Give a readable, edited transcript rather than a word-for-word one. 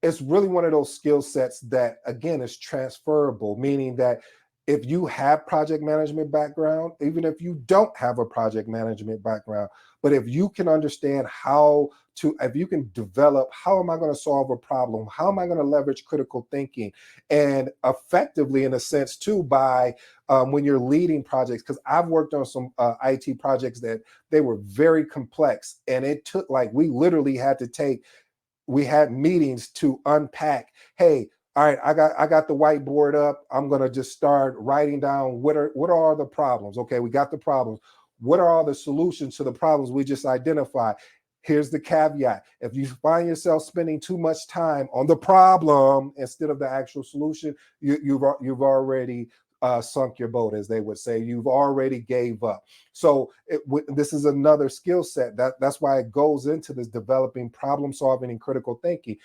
It's really one of those skill sets that, again, is transferable, meaning that if you have project management background, even if you don't have a project management background, but if you can understand how to, if you can develop, how am I going to solve a problem? How am I going to leverage critical thinking and effectively, in a sense, too, by when you're leading projects, because I've worked on some IT projects that they were very complex, and it took, like, we literally had to take, we had meetings to unpack, hey, all right, I got the whiteboard up, I'm going to just start writing down what are all the problems. Okay, we got the problems, what are all the solutions to the problems we just identified? Here's the caveat: if you find yourself spending too much time on the problem instead of the actual solution, you've already sunk your boat, as they would say. You've already gave up. So this is another skill set that's why it goes into this developing problem solving and critical thinking.